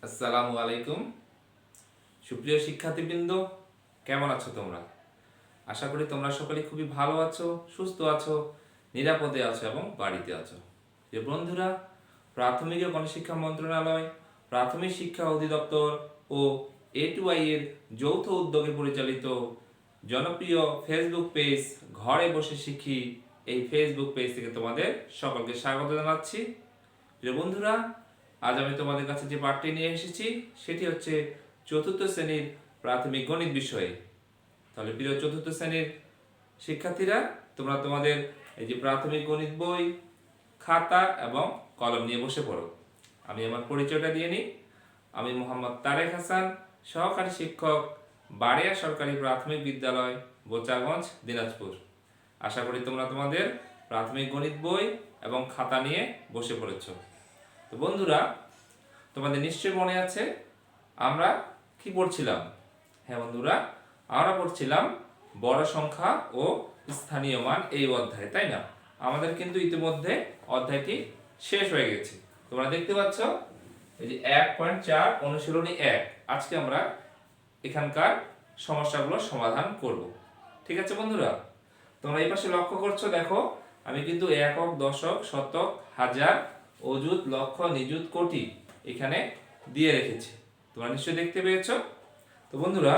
আসসালামু আলাইকুম। সুপ্রিয় শিক্ষার্থীবৃন্দ, কেমন আছো তোমরা? আশা করি তোমরা সকলে খুবই ভালো আছো, সুস্থ আছো, নিরাপদে আছো এবং বাড়িতে আছো। যে বন্ধুরা, প্রাথমিক ও গণশিক্ষা মন্ত্রণালয়, প্রাথমিক শিক্ষা অধিদপ্তর ও A2I এর যৌথ উদ্যোগে পরিচালিত জনপ্রিয় ফেসবুক পেজ ঘরে বসে শিখি, এই ফেসবুক পেজ থেকে তোমাদের সকলকে স্বাগত জানাচ্ছি। প্রিয় বন্ধুরা, আজ আমি তোমাদের কাছে যে পাঠটি নিয়ে এসেছি সেটি হচ্ছে চতুর্থ শ্রেণীর প্রাথমিক গণিত বিষয়ে। তাহলে প্রিয় চতুর্থ শ্রেণীর শিক্ষার্থীরা, তোমরা তোমাদের এই যে প্রাথমিক গণিত বই, খাতা এবং কলম নিয়ে বসে পড়ো। আমি আমার পরিচয়টা দিয়ে নিই। আমি মোহাম্মদ তারেক হাসান, সহকারী শিক্ষক, বাড়িয়া সরকারি প্রাথমিক বিদ্যালয়, বোচাগঞ্জ, দিনাজপুর। আশা করি তোমরা তোমাদের প্রাথমিক গণিত বই এবং খাতা নিয়ে বসে পড়েছো। তো বন্ধুরা, তোমাদের নিশ্চয়ই মনে আছে আমরা কি পড়ছিলাম? হ্যাঁ বন্ধুরা, আমরা পড়ছিলাম বড় সংখ্যা ও স্থানীয় মান এই অধ্যায়, তাই না? আমাদের কিন্তু ইতিমধ্যে অধ্যায়টি শেষ হয়ে গেছে। তোমরা দেখতে পাচ্ছ এই যে 1.4 অনুশীলনী 1। আজকে আমরা এখানকার সমস্যাগুলো সমাধান করব। ঠিক আছে বন্ধুরা? তোমরা এই পাশে লক্ষ্য করছো, দেখো আমি কিন্তু একক, দশক, শতক, হাজার, অযুত, লক্ষ, নিযুত, কোটি এখানে দিয়ে রেখেছি। তোমরা নিশ্চয়ই দেখতে পেয়েছো। তো বন্ধুরা,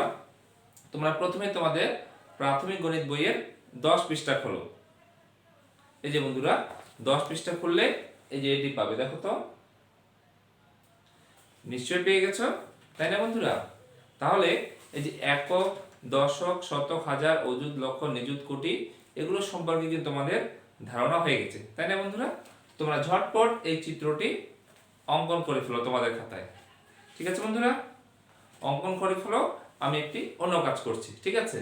তোমরা প্রথমে তোমাদের প্রাথমিক গণিত বইয়ের 10 পৃষ্ঠা খোলো। এই যে বন্ধুরা, 10 পৃষ্ঠা খুললে এই যে এটি পাবে, দেখো তো। নিশ্চয়ই পেয়ে গেছো, তাই না বন্ধুরা? তাহলে এই যে একক, দশক, শতক, হাজার, অযুত, লক্ষ, নিযুত, কোটি এগুলো সম্পর্কে কিন্তু তোমাদের ধারণা হয়ে গেছে, তাই না বন্ধুরা? তোমরা ঝটপট এই চিত্রটি অঙ্কন করে ফেলো তোমাদের খাতায়। ঠিক আছে বন্ধুরা, অঙ্কন করে ফেলো। আমি একটি অন্য কাজ করছি, ঠিক আছে?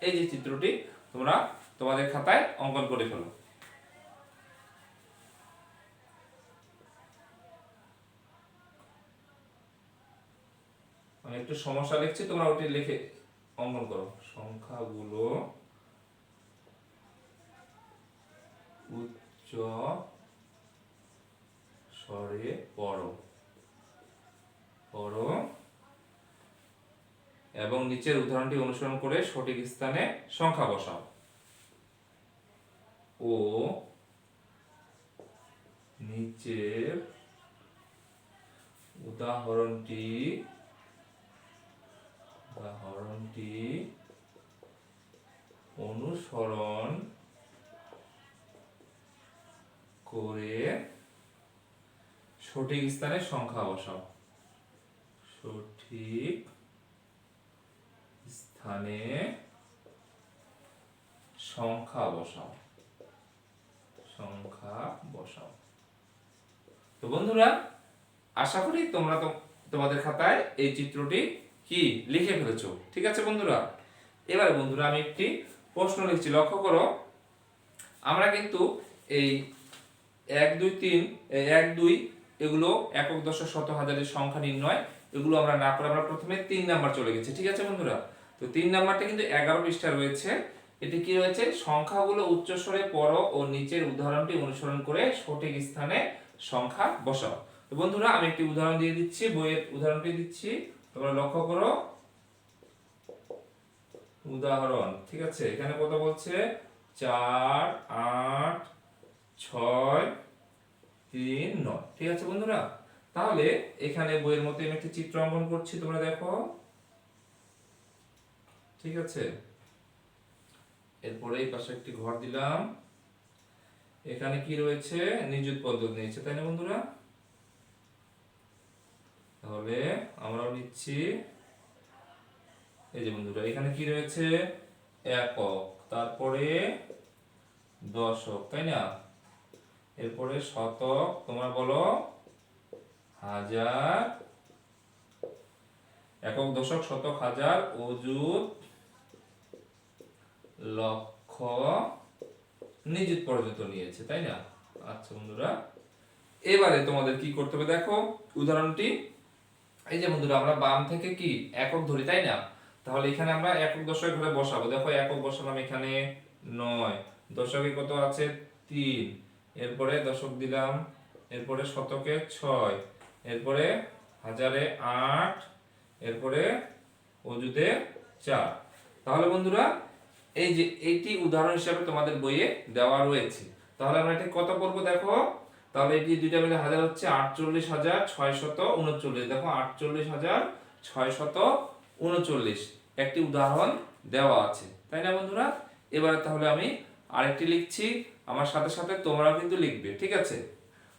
এই যে চিত্রটি তোমরা তোমাদের খাতায় অঙ্কন করে ফেলো। আমি একটু সমস্যা লিখছি, তোমরা ওটি লিখে অঙ্কন করো। সংখ্যাগুলো উচ্চ স্বরে পড়ো পড়ো এবং নিচের উদাহরণটি অনুসরণ করে সঠিক স্থানে সংখ্যা বসাও। ও নিচের উদাহরণটি অনুসরণ করে সঠিক স্থানে সংখ্যা বসাও। সঠিক স্থানে সংখ্যা বসাও। তো বন্ধুরা, আশা করি তোমরা তোমাদের খাতায় এই চিত্রটি কি লিখে ফেলেছো। ঠিক আছে বন্ধুরা? এবারে বন্ধুরা, আমি একটি প্রশ্ন লিখছি, লক্ষ্য করো। আমরা কিন্তু এই 1 2 3 1 2 এগুলো একক, দশক, শতক, হাজারের সংখ্যা নির্ণয় এগুলো আমরা না করে আমরা প্রথমে 3 নাম্বার চলে গেছি। ঠিক আছে বন্ধুরা? তো 3 নাম্বারটা কিন্তু 11 পৃষ্ঠা রয়েছে। এটি কি রয়েছে? সংখ্যাগুলো উচ্চস্বরে পড়ো ও নিচের উদাহরণটি অনুসরণ করে সঠিক স্থানে সংখ্যা বসাও। তো বন্ধুরা, আমি একটি উদাহরণ দিয়ে দিচ্ছি, বইয়ের উদাহরণটি দিচ্ছি, তোমরা লক্ষ্য করো। উদাহরণ, ঠিক আছে? এখানে কত বলছে? 4 8 6 3 9। ঠিক আছে বন্ধুরা? তাহলে এখানে বইয়ের মতো আমি একটি চিত্র অঙ্কন করছি, তোমরা দেখো। ঠিক আছে? এরপরে এই পাশে একটি ঘর দিলাম। এখানে কি রয়েছে? নিযুত পদ্ধতি নিয়েছে, তাই না বন্ধুরা? তাহলে আমরাও নিচ্ছি। এই যে বন্ধুরা, এখানে কি রয়েছে? একক, তারপরে দশক, তাই না? এরপরে শতক, তোমরা বলো হাজার, একক, দশক, শতক, হাজার, অযুত, লক্ষ, নিযুত পর্যন্ত নিয়েছে, তাই না? আচ্ছা বন্ধুরা, এবারে তোমাদের কি করতে হবে দেখো উদাহরণটি। এই যে বন্ধুরা, আমরা বাম থেকে কি একক ধরি, তাই না? তাহলে এখানে আমরা একক, দশক ঘরে বসাবো। দেখো, একক বসালাম এখানে 9, দশকে কত আছে? 3, এরপরে দশক দিলাম, এরপরে শতকে 6, এরপরে হাজারে 8, এরপরে অযুতে 4। তাহলে বন্ধুরা এই যে এইটি উদাহরণ হিসাবে তোমাদের বইয়ে দেওয়া রয়েছে। তাহলে আমরা এটা কত করব দেখো, তাহলে এটি দুইটা মিলে হাজার হচ্ছে 48,639। দেখো 48,639 একটি উদাহরণ দেওয়া আছে, তাই না বন্ধুরা? এবারে তাহলে আমি আরেকটি লিখছি, আমার সাথে সাথে তোমরাও কিন্তু লিখবে, ঠিক আছে?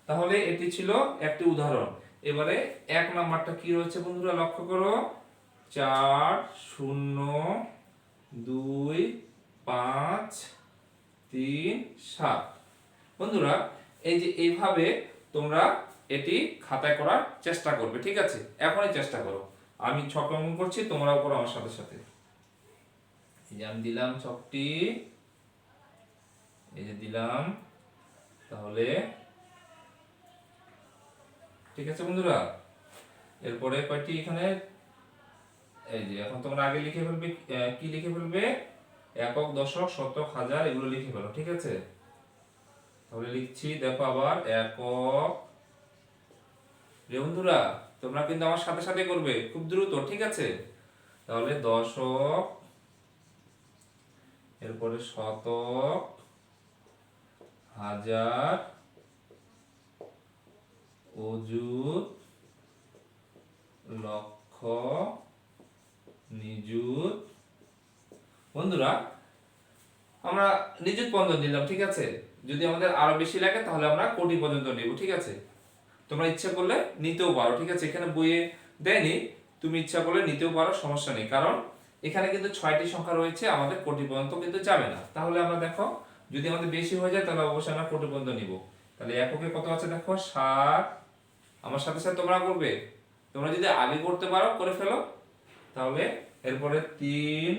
তাহলে এটি ছিল একটি উদাহরণ। এবারে 1 নাম্বারটা কি রয়েছে বন্ধুরা, লক্ষ্য করো। 4 0 2 5 3 7। বন্ধুরা এই যে এইভাবে তোমরা এটি খাতায় করার চেষ্টা করবে, ঠিক আছে? এখনই চেষ্টা করো। আমি ছক অঙ্কন করছি, তোমরাও করো আমার সাথে সাথে। এই যে আমি দিলাম ছকটি, এই যে দিলাম। তাহলে ঠিক আছে বন্ধুরা, এরপরে কয়টি এখানে, এই যে এখন তোমরা আগে লিখে ফেলবে, কি লিখে ফেলবে, একক, দশক, শতক, হাজার এগুলো লিখে ফেলো, ঠিক আছে? তাহলে লিখছি, দেখো আবার একক। বন্ধুরা তোমরা কিন্তু আমার সাথে সাথে করবে খুব দ্রুত, ঠিক আছে? তাহলে দশক, এরপরে শতক, হাজার, অযুত, লক্ষ, নিযুত। বন্ধুরা আমরা নিযুত পর্যন্ত নিলাম, ঠিক আছে? যদি আমাদের আরো বেশি লাগে তাহলে আমরা কোটি পর্যন্ত নিব, ঠিক আছে? তোমরা ইচ্ছা করলে নিতেও পারো, ঠিক আছে? এখানে বইয়ে দেয়নি, তুমি ইচ্ছা করলে নিতেও পারো, সমস্যা নেই। কারণ এখানে কিন্তু 6টি সংখ্যা রয়েছে, আমাদের কোটি পর্যন্ত কিন্তু যাবে না। তাহলে আমরা দেখো যদি আমাদের বেশি হয়ে যায় তাহলে অবশ্যই আমরা কোটি পর্যন্ত নিব। তাহলে এককে কত আছে দেখো 7। আমার সাথে সাথে তোমরা করবে, তোমরা যদি আগে করতে পারো করে ফেলো। তাহলে এরপরে 3,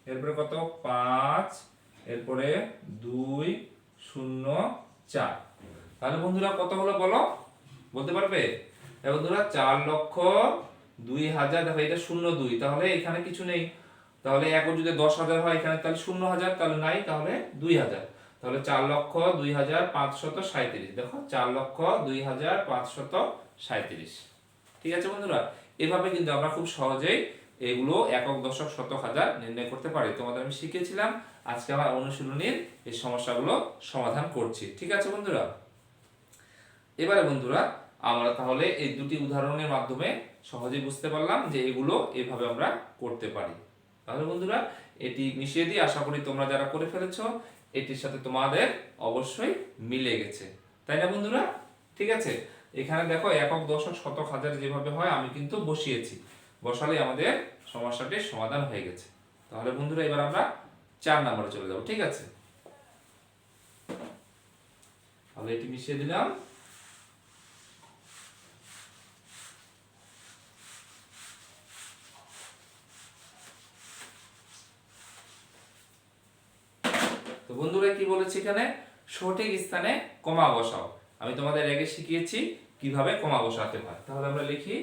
এরপরে কত 5, এরপরে 2 0 4। তাহলে বন্ধুরা কত হলো বলো, বলতে পারবে? বন্ধুরা 4,02,000। দেখো এটা 02, তাহলে এখানে কিছু নেই। তাহলে এক যদি 10,000 হয় এখানে, তাহলে 0,000 তাহলে নাই, তাহলে 2,000। তাহলে 4,02,537। দেখো 4,02,537। ঠিক আছে বন্ধুরা, এভাবে কিন্তু আমরা খুব সহজেই এগুলো একক, দশক, শতক, হাজার নির্ণয় করতে পারি। তোমাদের আমি শিখেছিলাম, আজকে আমার অনুশীলনীর এই সমস্যাগুলো সমাধান করছি, ঠিক আছে বন্ধুরা? এবারে বন্ধুরা আমরা তাহলে এই দুটি উদাহরণের মাধ্যমে সহজেই বুঝতে পারলাম যে এগুলো এভাবে আমরা করতে পারি। তাহলে বন্ধুরা এটি মিশিয়ে দিয়ে আশা করি তোমরা যারা করে ফেলেছো এটির সাথে তোমাদের অবশ্যই মিলে গেছে, তাই না বন্ধুরা? ঠিক আছে, এখানে দেখো একক, দশক, শতক, হাজার যেভাবে হয় আমি কিন্তু বসিয়েছি, বসালে আমাদের সমস্যাটির সমাধান হয়ে গেছে। তাহলে বন্ধুরা এবার আমরা 4 নম্বরে চলে যাব, ঠিক আছে? তাহলে এটি মিশিয়ে দিলাম। তো বন্ধুরা কি বলেছি এখানে, সঠিক স্থানে কমা বসাও। আমি তোমাদের আগে শিখিয়েছি কিভাবে কমা বসাতে হয়। তাহলে আমরা লিখি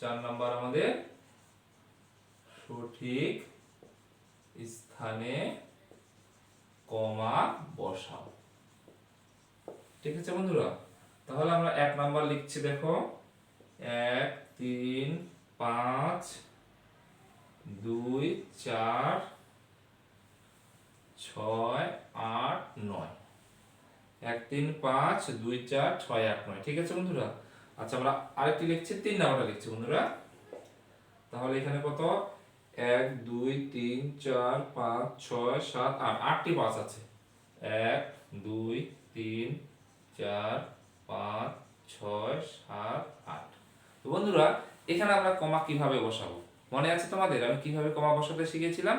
4 নাম্বার আমাদের সঠিক স্থানে কমা বসাও, ঠিক আছে বন্ধুরা? তাহলে আমরা 1 নাম্বার লিখছি, দেখো 1 3 5 2 4 6 8 9। 1 3 5 2 4 6 8 9, ঠিক আছে বন্ধুরা? আচ্ছা আমরা আরেকটি লিখছি, 3 নাম্বারটা লিখছি বন্ধুরা। তাহলে এখানে কত 1 2 3 4 5 6 7 8, 8টি 5 আছে। 1 2 3 4 5 6 7 8। তো বন্ধুরা এখানে আমরা কমা কিভাবে বসাবো মনে আছে তোমাদের? আমি কিভাবে কমা বসাতে শিখেছিলাম,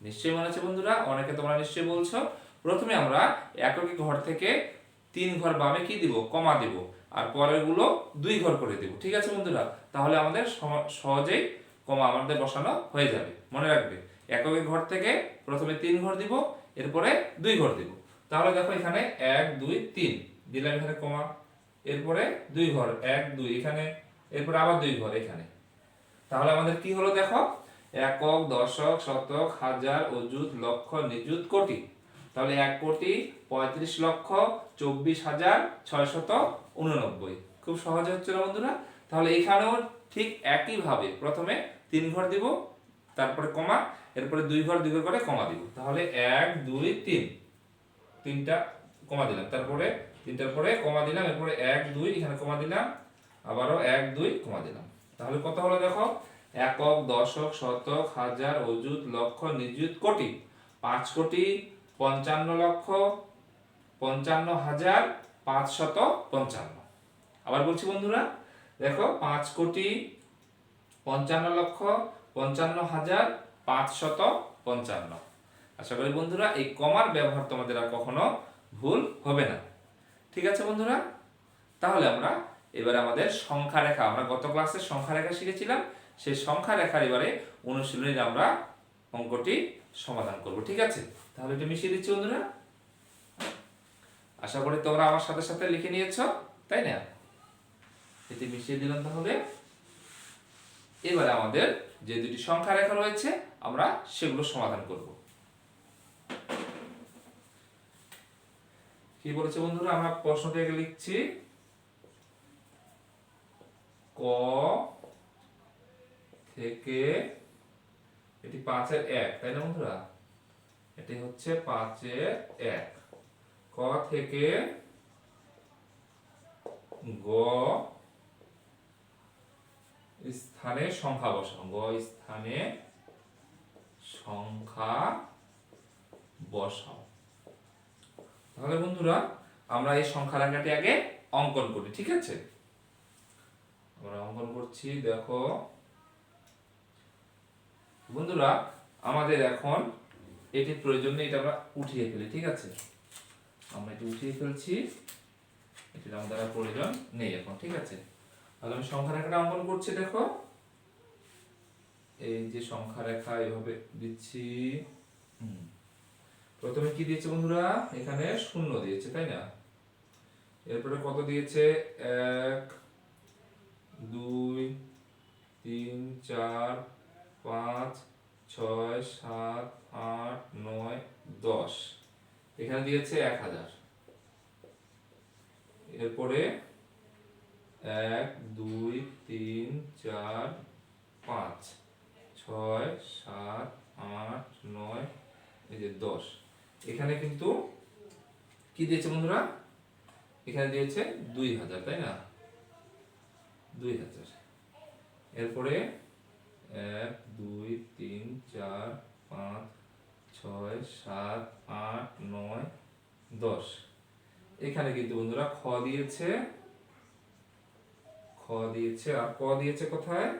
নিশ্চয়ই মনে আছে বন্ধুরা? অনেকে তোমরা নিশ্চয়ই বলছো। প্রথমে আমরা এককে ঘর থেকে 3 ঘর বামে কি দিব, কমা দিব, আর পরেরগুলো 2 ঘর করে দিব, ঠিক আছে বন্ধুরা? তাহলে আমাদের সহজেই কমা আমাদের বসানো হয়ে যাবে। মনে রাখবে এককে ঘর থেকে প্রথমে 3 ঘর দিব, এরপরে 2 ঘর দিব। তাহলে দেখো এখানে 1 2 3 দিলাম, এখানে কমা, এরপরে 2 ঘর 1 2 এখানে, এরপরে আবার 2 ঘর এখানে। তাহলে আমাদের কি হলো দেখো, একক, দশক, শতক, হাজার, অযুত, লক্ষ, নিযুত, কোটি। তাহলে 1,35,24,689। খুব খুব সহজে হচ্ছে না বন্ধুরা? তাহলে এখানেও ঠিক একইভাবে প্রথমে 3 ঘর দিব, তারপরে কমা, এরপরে 2 ঘর 2 ঘর করে কমা দিব। তাহলে 1 2 3, তিনটা কমা দিলাম, তারপরে তিনটার পরে কমা দিলাম, এরপরে 1 2 এখানে কমা দিলাম, আবারও 1 2 কমা দিলাম। তাহলে কত হলো দেখো, একক, দশক, শতক, হাজার, অযুত, লক্ষ, নিযুত, কোটি। 5,55,555। আবার বলছি বন্ধুরা, দেখো 5,55,55,555। আশা করি বন্ধুরা এই কমার ব্যবহার তোমাদের আর কখনো ভুল হবে না। ঠিক আছে বন্ধুরা? তাহলে আমরা এবারে আমাদের সংখ্যা রেখা, আমরা গত ক্লাসে সংখ্যা রেখা শিখেছিলাম, সেই সংখ্যা রেখার এবারে অনুশীলনীর আমরা অঙ্কটি সমাধান করব। ঠিক আছে? তাহলে এটা মিশিয়ে দিচ্ছি বন্ধুরা। আশা করি তোমরা আমার সাথে সাথে লিখে নিয়েছো, তাই না? এতে মিশিয়ে দিলাম। তাহলে এবারে আমাদের যে দুটি সংখ্যা রেখা রয়েছে আমরা সেগুলো সমাধান করব। কি বলেছে বন্ধুরা? আমরা প্রশ্ন থেকে লিখছি, ক থেকে, এটি 5-এর 1, তাই না বন্ধুরা? এটি হচ্ছে 5-এর 1। ক থেকে গ স্থানে সংখ্যা বসাও। গ স্থানে সংখ্যা বসাও। তাহলে বন্ধুরা আমরা এই সংখ্যা রেখাটি আগে অঙ্কন করি। ঠিক আছে? আমরা অঙ্কন করছি। দেখো বন্ধুরা, আমাদের এখন এটির প্রয়োজন নেই, এটা আমরা উঠিয়ে ফেলি। ঠিক আছে? আমরা এটি উঠিয়ে ফেলছি, এটির আমাদের আর প্রয়োজন নেই এখন। ঠিক আছে? তাহলে আমি সংখ্যা রেখাটা অঙ্কন করছি। দেখো এই যে সংখ্যা রেখা এভাবে দিচ্ছি। প্রথমে কি দিয়েছে বন্ধুরা? এখানে 0 দিয়েছে, তাই না? এরপরে কত দিয়েছে? 1 2 3 4 5 6 7 8 9 10। এখানে দিয়েছে 1000। এরপরে 1 2 3 4 5 6 7 8 9, এই যে 10। এখানে কিন্তু কি দিয়েছে বন্ধুরা? এখানে দিয়েছে 2000, তাই না? 2000। এরপরে 1 2 3 4 5 6 7 8 9 10। এখানে কিন্তু বন্ধুরা খ দিয়েছে, খ দিয়েছে, আর ক দিয়েছে কোথায়?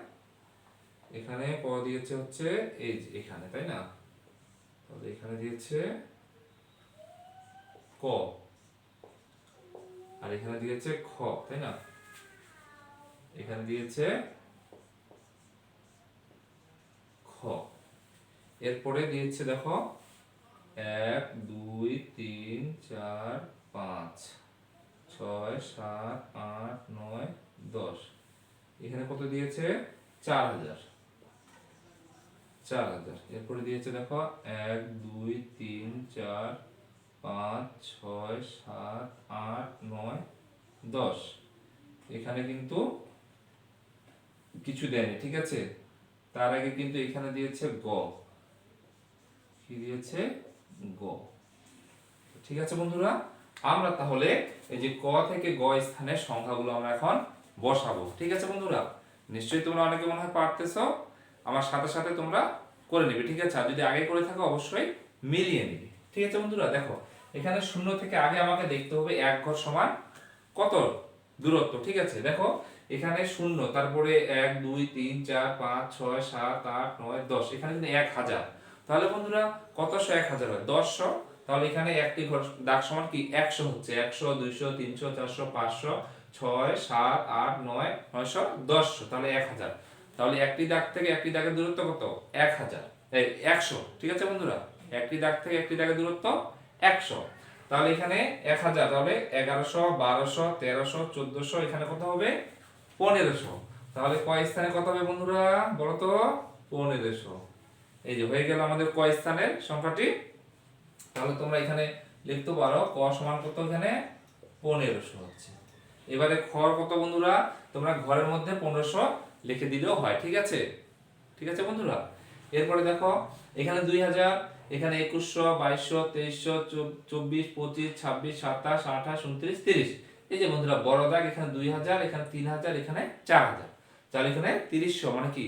এখানে ক দিয়েছে হচ্ছে এই যে এখানে, তাই না? তাহলে এখানে দিয়েছে ক, আর এখানে দিয়েছে খ, তাই না? এখানে দিয়েছে খ। এরপরে দিয়েছে দেখো 1 2 3 4 5 6 7 8 9 10। এখানে কত দিয়েছে? 4000। এরপরে দিয়েছে দেখো 1 2 3 4 5 6 7 8 9 10। এখানে কিন্তু কিছু দেয়নি। ঠিক আছে? তার আগে কিন্তু এখানে দিয়েছে গ। কি দিয়েছে? গ। ঠিক আছে বন্ধুরা, আমরা তাহলে এই যে ক থেকে গ স্থানের সংখ্যাগুলো আমরা এখন বসাবো। ঠিক আছে বন্ধুরা? নিশ্চয়ই তোমরা অনেকে মনে হয় পারতেছো, আমার সাথে সাথে তোমরা করে নিবে। ঠিক আছে? আর যদি আগে করে থাকো অবশ্যই মিলিয়ে নিবে। ঠিক আছে বন্ধুরা? দেখো এখানে 0 থেকে আগে আমাকে দেখতে হবে 1 ঘর সমান কত দূরত্ব। ঠিক আছে? দেখো এখানে 0, তারপরে 1 2 3 4 5 6 7 8 9 10। এখানে কিন্তু 1000। তাহলে বন্ধুরা কতশো 1000 হয়? 1000। তাহলে এখানে একটি ঘর দাগ সমান কি 100 হচ্ছে। 100 200 300 400 500 6 7 8 9 900 1000। তাহলে 1000। তাহলে একটি দাগ থেকে একটি দাগের দূরত্ব কত? 1000, এই 100। ঠিক আছে বন্ধুরা? একটি দাগ থেকে একটি দাগের দূরত্ব 100। তাহলে এখানে 1000, তাহলে 1100 1200 1300 1400, এখানে কত হবে? 1500। তাহলে কয় স্থানে কত হবে বন্ধুরা বলো তো? 1500। এই যে হয়ে গেল আমাদের কয় স্থানের সংখ্যাটি। তাহলে তোমরা এখানে লিখতে পারো ক সমান কত? এখানে 1500 হচ্ছে। এবারে খর কত বন্ধুরা, তোমরা ঘরের মধ্যে 1500 লিখে দিলেও হয়, ঠিক আছে? ঠিক আছে বন্ধুরা। এরপরে দেখো এখানে 2000, এখানে 2100, 2200, 2300, 24, 25, 26, 27, 28, 29, 30। এই যে বন্ধুরা বড় দাগ, এখানে 2000, এখানে 3000, এখানে 4000। তাহলে এখানে 3000 মানে কি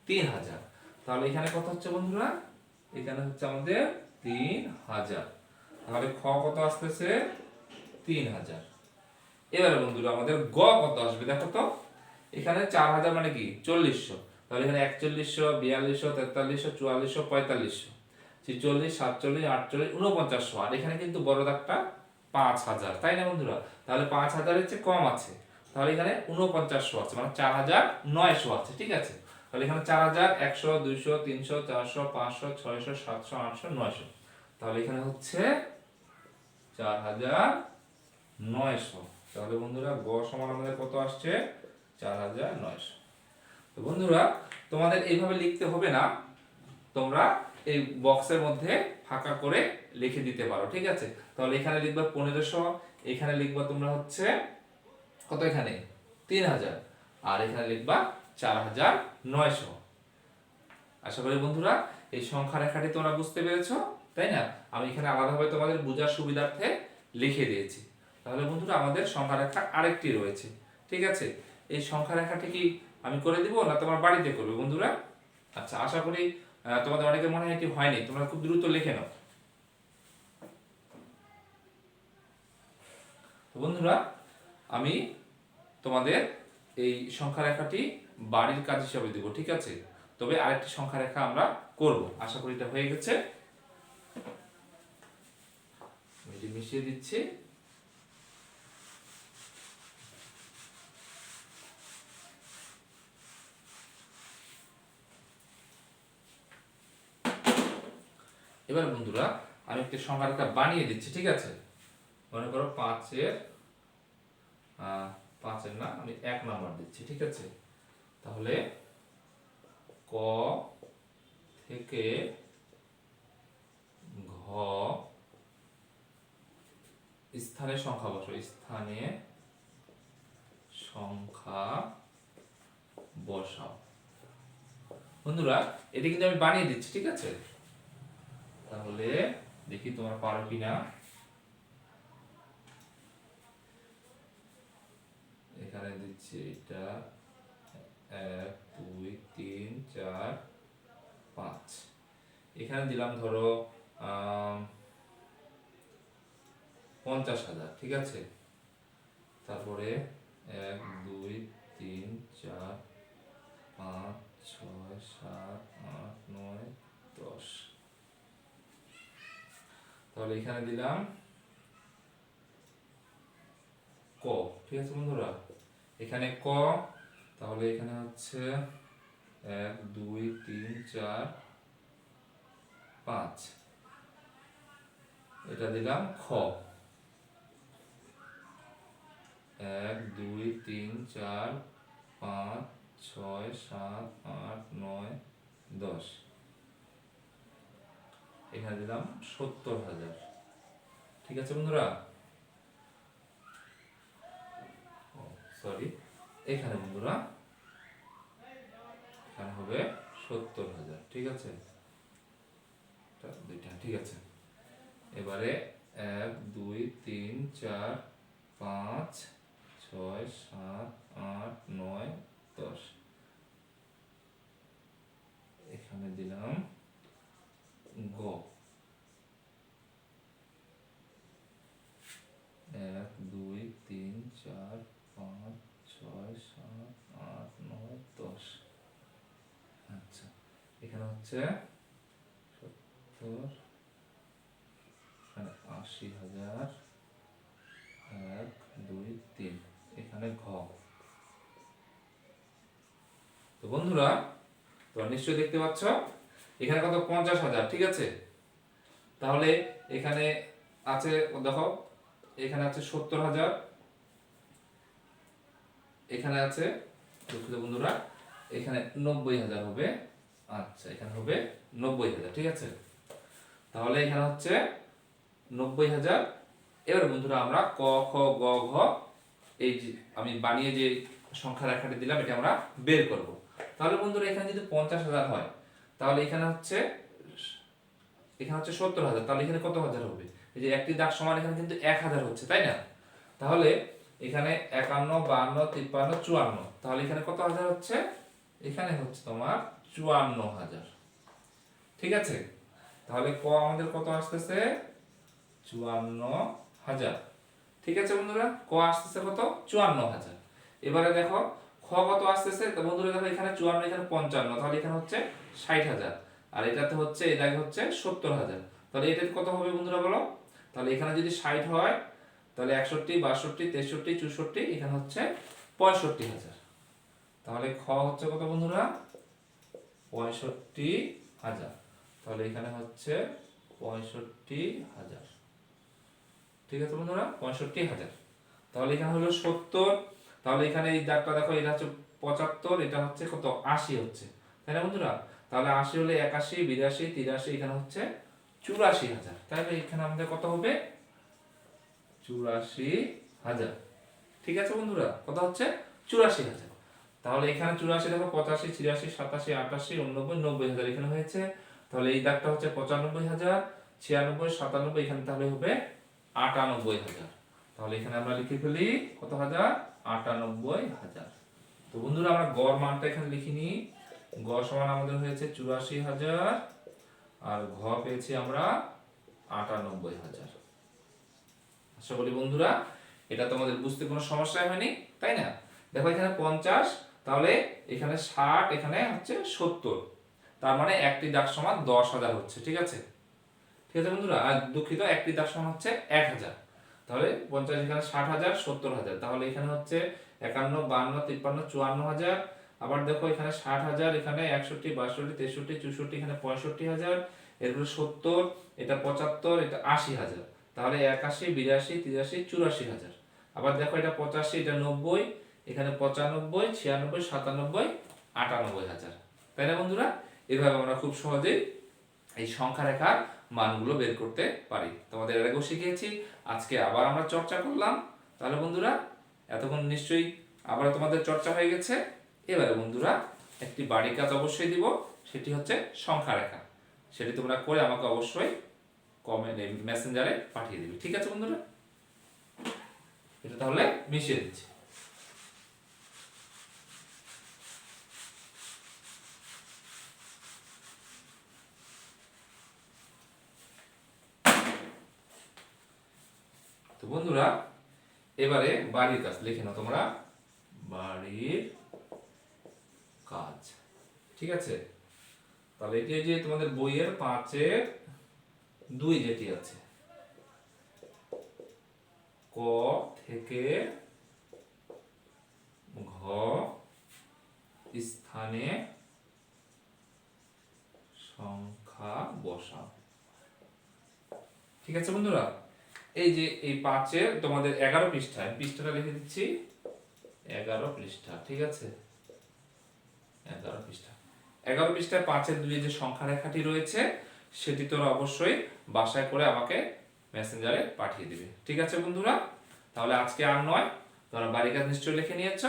3000। তাহলে এখানে কত হচ্ছে বন্ধুরা, এখানে হচ্ছে আমাদের 3000। তাহলে খ কত আসতেছে 3000। এবারে বন্ধুরা আমাদের গ কত আসবে দেখো তো, এখানে 4000 মানে কি 4000। তাহলে এখানে 4100, 4200, 4300, 4400, 4500, 46, 47, 48, 4900। আর এখানে কিন্তু বড় দাগটা 5000, তাই না বন্ধুরা? তাহলে 5000 এর চেয়ে কম আছে, তাহলে এখানে 4900 আছে, মানে 4900 আছে, ঠিক আছে? তাহলে এখানে 4000, 100, 200, 300, 400, 500, 600, 700, 800, 900। তাহলে এখানে হচ্ছে 4900। তাহলে বন্ধুরা গ সমান আমাদের কত আসছে 4900। তো বন্ধুরা তোমাদের এইভাবে লিখতে হবে না, তোমরা এই বক্সের মধ্যে ফাঁকা করে লিখে দিতে পারো, ঠিক আছে? তাহলে এখানে লিখবা 1500, এখানে লিখবা তোমরা হচ্ছে কত, এখানে 3000, আর এখানে লিখবা 4900। আশা করি বন্ধুরা এই সংখ্যা রেখাটি তোমরা বুঝতে পেরেছো, তাই না? আমি এখানে আলাদাভাবে তোমাদের বোঝার সুবিধার্থে লিখে দিয়েছি। তাহলে বন্ধুরা আমাদের সংখ্যা রেখা আরেকটি রয়েছে, ঠিক আছে? এই সংখ্যা রেখাটি কি আমি করে দিব না তোমার বাড়িতে করবে বন্ধুরা? আচ্ছা, আশা করি তোমাদের অনেকের মনে হয় এটি হয়নি, তোমরা খুব দ্রুত লিখে নাও। তো বন্ধুরা আমি তোমাদের এই সংখ্যা রেখাটি বাড়ির কাজ হিসাবে দেব, ঠিক আছে? তবে আরেকটি সংখ্যা রেখা আমরা করব, আশা করি এটা হয়ে গেছে। এটি মিশিয়ে দিচ্ছি। এবার বন্ধুরা আমি একটি সংখ্যা রেখা বানিয়ে দিচ্ছি, ঠিক আছে? মনে করো 5-এর না, আমি 1 নাম্বার দিচ্ছি, ঠিক আছে? তাহলে ক থেকে ঘ স্থানে সংখ্যা বসো, স্থানে সংখ্যা বসাও। বন্ধুরা এটি কিন্তু আমি বানিয়ে দিচ্ছি, ঠিক আছে? তাহলে দেখি তোমার পারো কিনা। এখানে দিচ্ছি এটা 1 2 3 4 5। এখানে দিলাম ধরো 50,000, ঠিক আছে? তারপরে 1 2 3 4 5 6 7 8 9 10। তাহলে এখানে দিলাম ক, ঠিক আছে বন্ধুরা? এখানে ক, তাহলে এখানে হচ্ছে 1 2 3 4 5, এটা দিলাম খ। 1 2 3 4 5 6 7 8 9 10, এখানে দিলাম 70,000, ঠিক আছে বন্ধুরা? সরি, এখানে বন্ধুরা এখানে হবে 70,000, ঠিক আছে? দুইটা, ঠিক আছে? এবারে 1 2 3 4 5 6 7 8 9 10, এখানে দিলাম গ। 1 2 3 4 5 6 7 8 9 10। আচ্ছা, এখানে হচ্ছে 70, এখানে 80,000, 1 2 3, এখানে ঘ। তো বন্ধুরা তোমরা নিশ্চয়ই দেখতে পাচ্ছ এখানে কত 50,000, ঠিক আছে? তাহলে এখানে আছে দেখো, এখানে আছে 70,000, এখানে আছে দুঃখিত বন্ধুরা, এখানে 90,000 হবে। আচ্ছা, এখানে হবে 90,000, ঠিক আছে? তাহলে এখানে হচ্ছে 90,000। এবার বন্ধুরা আমরা ক খ গ ঘ এই যে আমি বানিয়ে যে সংখ্যা রেখাটি দিলাম এটা আমরা বের করব। তাহলে বন্ধুরা এখানে যদি 50,000 হয় তাহলে এখানে হচ্ছে 70,000, তাহলে এখানে কত হাজার হবে? এই যে একটি দাগ সমান এখানে কিন্তু 1,000 হচ্ছে, তাই না? তাহলে এখানে 51, 52, 53, 54, তাহলে এখানে কত হাজার হচ্ছে? এখানে হচ্ছে তোমার 54,000। ঠিক আছে, তাহলে ক আমাদের কত আসতেছে? 54,000। ঠিক আছে বন্ধুরা, ক আসতেছে কত? 54,000। এবারে দেখো খ কত আসতেছে, তো বন্ধুরা দেখো এখানে 54, এখানে 55, তাহলে এখানে হচ্ছে 60,000, আর এটাতে হচ্ছে এই দাগে হচ্ছে 70,000। তাহলে এটাতে কত হবে বন্ধুরা বলো? তাহলে এখানে যদি 60 হয় তাহলে 61, 62, 63, 64, এখানে হচ্ছে 65,000। তাহলে খ হচ্ছে কত বন্ধুরা? 65,000। তাহলে এখানে হচ্ছে 65,000। ঠিক আছে বন্ধুরা, 65,000। তাহলে এখানে হলো 70, তাহলে এখানে এই দাগটা দেখো, এটা হচ্ছে 75, এটা হচ্ছে কত? 80 হচ্ছে, তাই না বন্ধুরা? তাহলে 80 হলে 81, 82, 83, এখানে হচ্ছে 84,000। তাহলে এখানে আমাদের কত হবে? 84,000। ঠিক আছে বন্ধুরা, কত হচ্ছে? 84,000। তাহলে এখানে 84 দেখো, 85, 86, 87, 88, 89, 90,000 এখানে হয়েছে। তাহলে এই দাগটা হচ্ছে 95,000, 96, 97, এখানে তাহলে হবে 98,000। তাহলে এখানে আমরা লিখে ফেলি কত হাজার? 98,000। তো বন্ধুরা আমরা গড় মানটা এখানে লিখিনি। গড় সমান আমাদের হয়েছে 84,000, আর ঘ পেয়েছি আমরা 98,000। আশা করি বন্ধুরা এটা তোমাদের বুঝতে কোনো সমস্যা হয়নি, তাই না? দেখো এখানে 50, তাহলে এখানে 60, এখানে হচ্ছে 70, তার মানে একটি দাগ সমান 10,000 হচ্ছে। ঠিক আছে, ঠিক আছে বন্ধুরা, আর দুঃখিত, একটি দাগ সমান হচ্ছে 1,000। তাহলে 50 এখানে 60,000, 70,000, তাহলে এখানে হচ্ছে 51, 52, 53, 54,000। আবার দেখো এখানে 60,000, এখানে 61, 62, 63, 64, এখানে 65,000, এরপরে 70, এটা 75, এটা 80,000, তাহলে 81, 82, 83, 84,000। আবার দেখো এটা 85, এটা 90, এখানে 95, 96, 97, 98,000। তাই না বন্ধুরা? এভাবে আমরা খুব সহজেই এই সংখ্যা রেখার মানগুলো বের করতে পারি। তোমাদের এর আগেও শিখিয়েছি, আজকে আবার আমরা চর্চা করলাম। তাহলে বন্ধুরা এতক্ষণ নিশ্চয়ই আবার তোমাদের চর্চা হয়ে গেছে। এবারে বন্ধুরা একটি বাড়ি কাজ অবশ্যই দিব, সেটি হচ্ছে সংখ্যা রেখা। সেটি তোমরা করে আমাকে অবশ্যই কমেন্ট মেসেঞ্জারে পাঠিয়ে দিবে। ঠিক আছে বন্ধুরা, এটা তাহলে মিশিয়ে দিচ্ছি। তো বন্ধুরা এবারে বাড়ির কাজ লিখে নাও তোমরা, বাড়ির কাজ। ঠিক আছে, তাহলে এটি যে তোমাদের বইয়ের 5-2 যেটি আছে, ক থেকে ঘ স্থানে সংখ্যা বসাও। ঠিক আছে বন্ধুরা, এই যে এই 5-এর তোমাদের 11 পৃষ্ঠায়, পৃষ্ঠাটা লিখে দিচ্ছি 11 পৃষ্ঠা। ঠিক আছে, 11 পৃষ্ঠা, 11 পৃষ্ঠায় 5-2 যে সংখ্যা রেখাটি রয়েছে সেটি তোরা অবশ্যই বাসায় করে আমাকে মেসেঞ্জারে পাঠিয়ে দিবে। ঠিক আছে বন্ধুরা, তাহলে আজকে আর নয়, তোমরা বাড়ির কাজ নিশ্চয়ই লিখে নিয়েছ।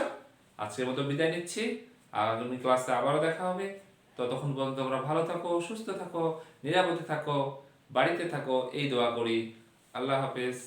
আজকের মতো বিদায় নিচ্ছি, আগামী ক্লাসে আবারও দেখা হবে। ততক্ষণ পর্যন্ত তোমরা ভালো থাকো, সুস্থ থাকো, নিরাপদে থাকো, বাড়িতে থাকো, এই দোয়া করি। আল্লাহ হাফেজ।